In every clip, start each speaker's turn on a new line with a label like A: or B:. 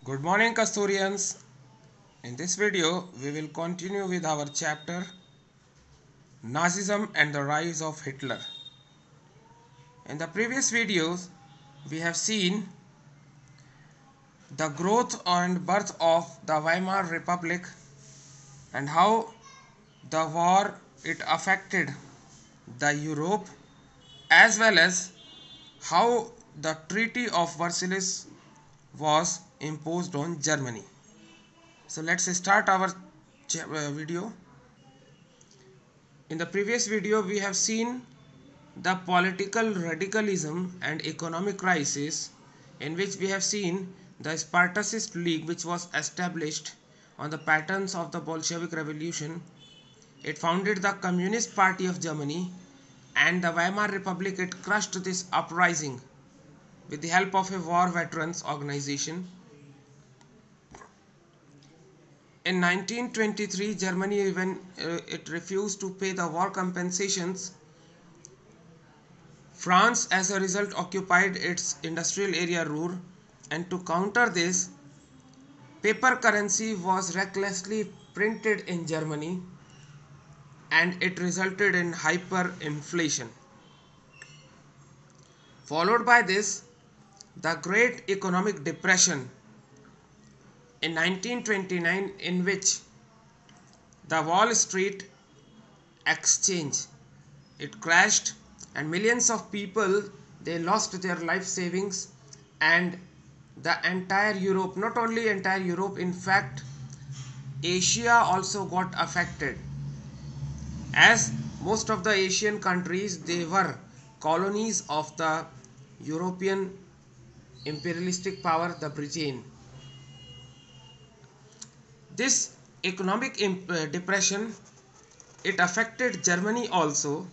A: Good morning, Kasturians. In this video, we will continue with our chapter Nazism and the Rise of Hitler. In the previous videos, we have seen the growth and birth of the Weimar Republic and how the war it affected the Europe, as well as how the Treaty of Versailles was imposed on Germany. So let's start our video. In the previous video, we have seen the political radicalism and economic crisis, in which we have seen the Spartacist League, which was established on the patterns of the Bolshevik Revolution. It founded the Communist Party of Germany, and the Weimar Republic it crushed this uprising with the help of a war veterans organization. In 1923, Germany even it refused to pay the war compensations. France, as a result, occupied its industrial area Ruhr, and to counter this, paper currency was recklessly printed in Germany, and it resulted in hyperinflation. Followed by this, the Great Economic Depression in 1929, in which the Wall Street exchange it crashed, and millions of people they lost their life savings, and the entire Europe, not only entire Europe, in fact Asia also got affected, as most of the Asian countries they were colonies of the European imperialistic power, the Britain. This economic depression it affected Germany also.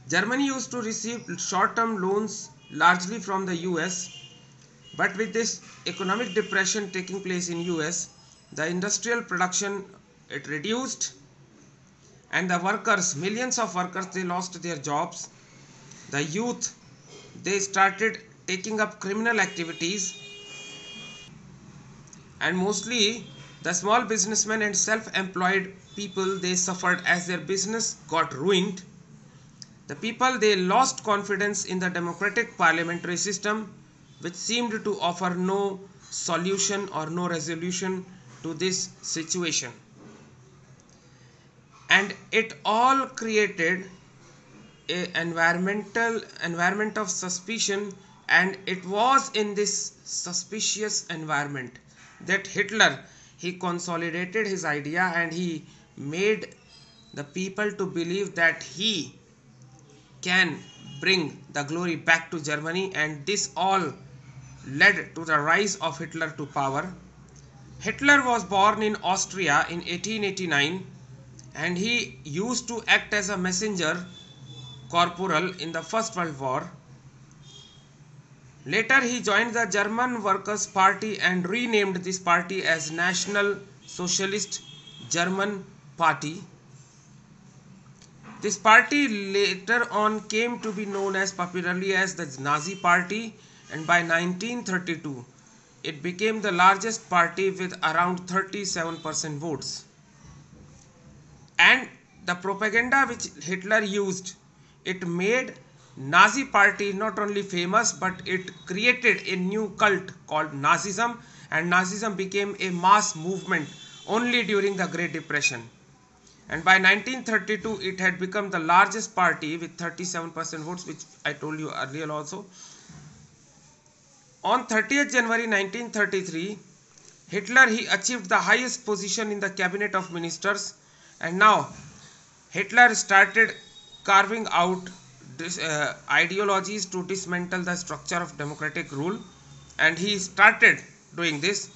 A: Germany used to receive short-term loans largely from the US, but with this economic depression taking place in US, the industrial production it reduced, and the workers, millions of workers, they lost their jobs. The youth they started taking up criminal activities, and mostly the small businessmen and self-employed people they suffered as their business got ruined. The people they lost confidence in the democratic parliamentary system, which seemed to offer no solution or no resolution to this situation, and it all created a environment of suspicion. And it was in this suspicious environment that Hitler he consolidated his idea, and he made the people to believe that he can bring the glory back to Germany, and this all led to the rise of Hitler to power. Hitler was born in Austria in 1889, and he used to act as a messenger corporal in the First World War. Later he joined the German Workers' Party and renamed this party as National Socialist German Party. This party later on came to be known as popularly as the Nazi Party, and by 1932 it became the largest party with around 37% votes. And the propaganda which Hitler used, it made Nazi party not only famous, but it created a new cult called Nazism, and Nazism became a mass movement only during the Great Depression. And by 1932 it had become the largest party with 37% votes, which I told you earlier also. On 30th January 1933, Hitler he achieved the highest position in the cabinet of ministers, and now Hitler started carving out ideologies to dismantle the structure of democratic rule, and he started doing this.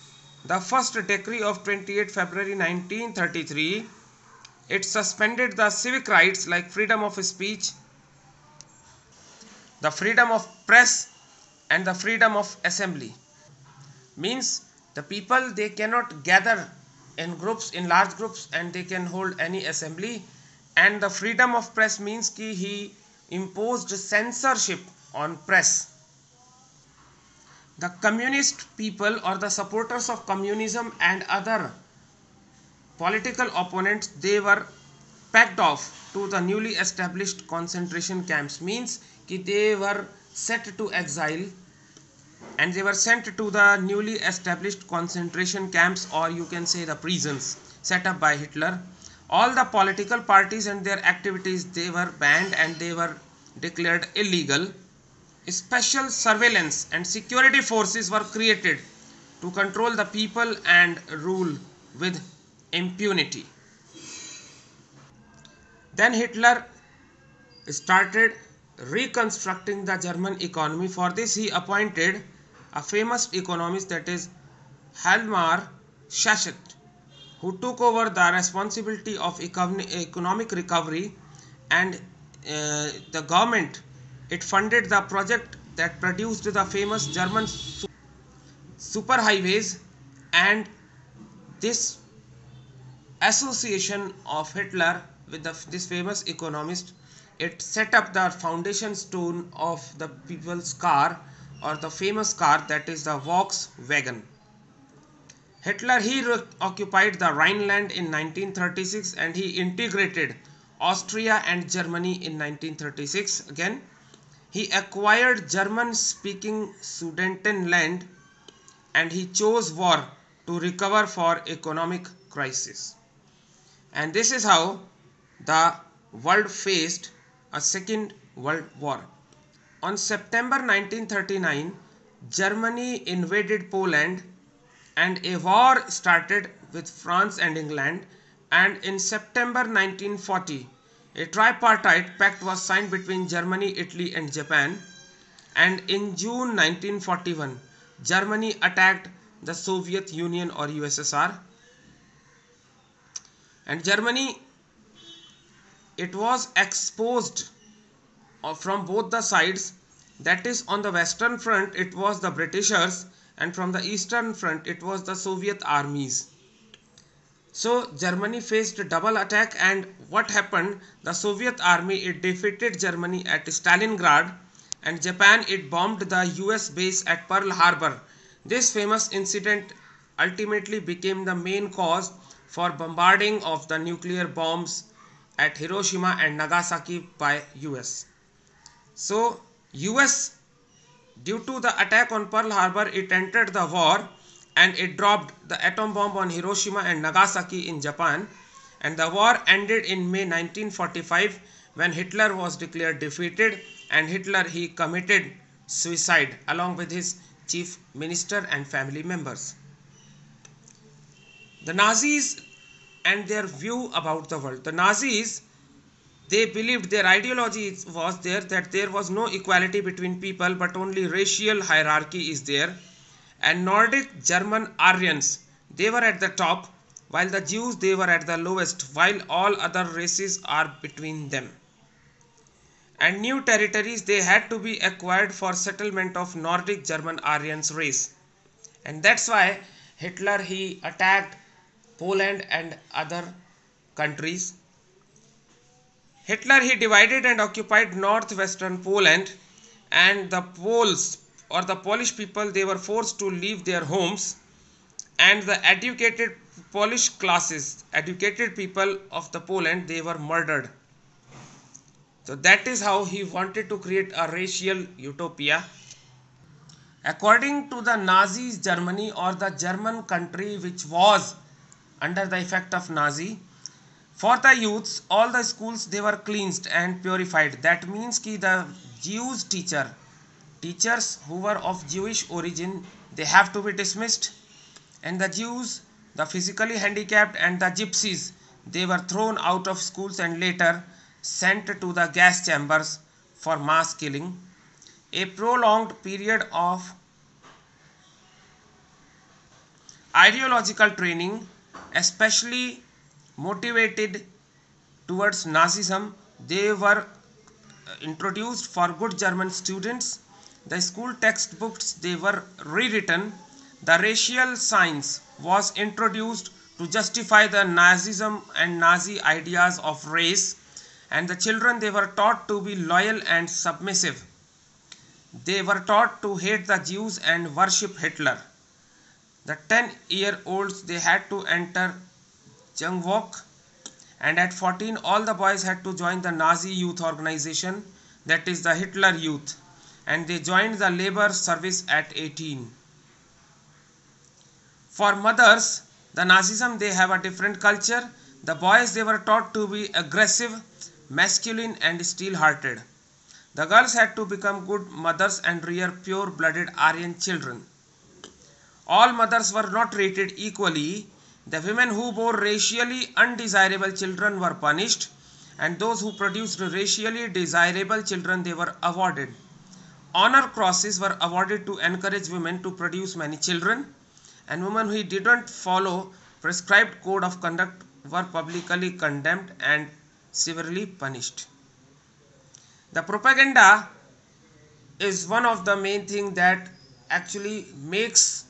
A: The first decree of 28 February 1933 it suspended the civic rights like freedom of speech, the freedom of press, and the freedom of assembly. Means the people they cannot gather in groups, in large groups, and they can hold any assembly. And the freedom of press means कि he imposed censorship on press. the communist people or the supporters of communism and other political opponents, they were packed off to the newly established concentration camps. Means कि they were set to exile and they were sent to the newly established concentration camps, or you can say the prisons set up by Hitler. All the political parties and their activities, they were banned and they were declared illegal. Special surveillance and security forces were created to control the people and rule with impunity. Then Hitler started reconstructing the German economy. For this he appointed a famous economist, that is Hjalmar Schacht, who took over the responsibility of economic recovery, and the government, it funded the project that produced the famous German superhighways. And this association of Hitler with this famous economist, it set up the foundation stone of the people's car, or the famous car, that is the Volkswagen. Hitler, he occupied the Rhineland in 1936 and he integrated Austria and Germany in 1936 again. He acquired German-speaking Sudetenland and he chose war to recover for economic crisis. And this is how the world faced a Second World War. On September 1939, Germany invaded Poland and a war started with France and England. And in September 1940, a tripartite pact was signed between Germany, Italy and Japan. And in June 1941, Germany attacked the Soviet Union or USSR. And Germany, it was exposed from both the sides. That is, on the western front it was the Britishers, and from the eastern front it was the Soviet armies. So Germany faced a double attack, and what happened, the Soviet army, it defeated Germany at Stalingrad, and Japan, it bombed the US base at Pearl Harbor. This famous incident ultimately became the main cause for bombarding of the nuclear bombs at Hiroshima and Nagasaki by US. So US, due to the attack on Pearl Harbor, it entered the war and it dropped the atom bomb on Hiroshima and Nagasaki in Japan. And the war ended in May 1945 when Hitler was declared defeated, and Hitler, he committed suicide along with his chief minister and family members. The Nazis and their view about the world. The Nazis, they believed, their ideology was there, that there was no equality between people but only racial hierarchy is there. And Nordic German Aryans, they were at the top, while the Jews, they were at the lowest, while all other races are between them. And new territories, they had to be acquired for settlement of Nordic German Aryans race. And that's why Hitler, he attacked Poland and other countries. Hitler, he divided and occupied northwestern Poland, and the Poles or the Polish people, they were forced to leave their homes, and the educated Polish classes, educated people of the Poland, they were murdered. So that is how he wanted to create a racial utopia. According to the Nazis Germany, or the German country which was under the effect of Nazi, for the youths, all the schools, they were cleansed and purified. That means ki the Jews teachers who were of Jewish origin, they have to be dismissed, and the Jews, the physically handicapped and the gypsies, they were thrown out of schools and later sent to the gas chambers for mass killing. A prolonged period of ideological training, especially motivated towards Nazism, they were introduced for good German students. The school textbooks, they were rewritten. The racial science was introduced to justify the Nazism and Nazi ideas of race, and the children, they were taught to be loyal and submissive. they were taught to hate the Jews and worship Hitler. The 10-year-olds, they had to enter Jungwalk, and at 14 all the boys had to join the Nazi youth organization, that is the Hitler Youth, and they joined the labor service at 18. For mothers, the Nazism, they have a different culture. The boys, they were taught to be aggressive, masculine and steel-hearted. The girls had to become good mothers and rear pure-blooded Aryan children. All mothers were not treated equally. The women who bore racially undesirable children were punished, and those who produced racially desirable children, they were awarded. Honor crosses were awarded to encourage women to produce many children, and women who didn't follow prescribed code of conduct were publicly condemned and severely punished. The propaganda is one of the main things that actually makes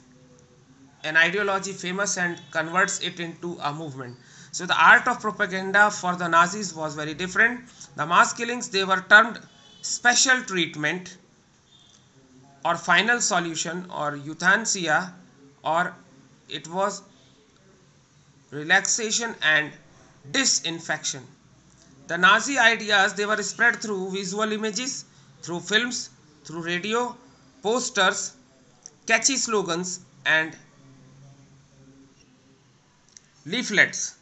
A: an ideology famous and converts it into a movement. So the art of propaganda for the Nazis was very different. The mass killings, they were termed special treatment or final solution or euthanasia, or it was relaxation and disinfection. The Nazi ideas, they were spread through visual images, through films, through radio, posters, catchy slogans and leaflets.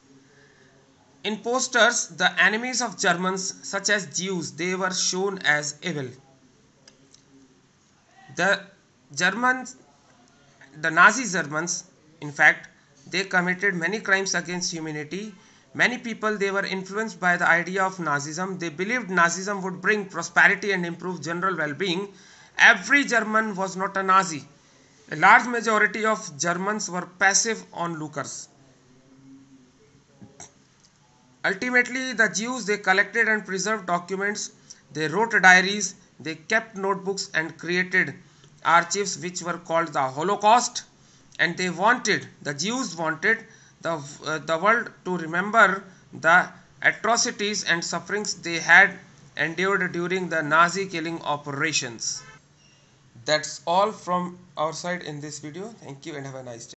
A: In posters, the enemies of Germans, such as Jews, they were shown as evil. The Nazi Germans, in fact, they committed many crimes against humanity. Many people, they were influenced by the idea of Nazism. They believed Nazism would bring prosperity and improve general well-being. Every German was not a Nazi. A large majority of Germans were passive onlookers. Ultimately, the Jews, they collected and preserved documents. They wrote diaries. They kept notebooks and created archives which were called the Holocaust. And the Jews wanted the world to remember the atrocities and sufferings they had endured during the Nazi killing operations. That's all from our side in this video. Thank you and have a nice day.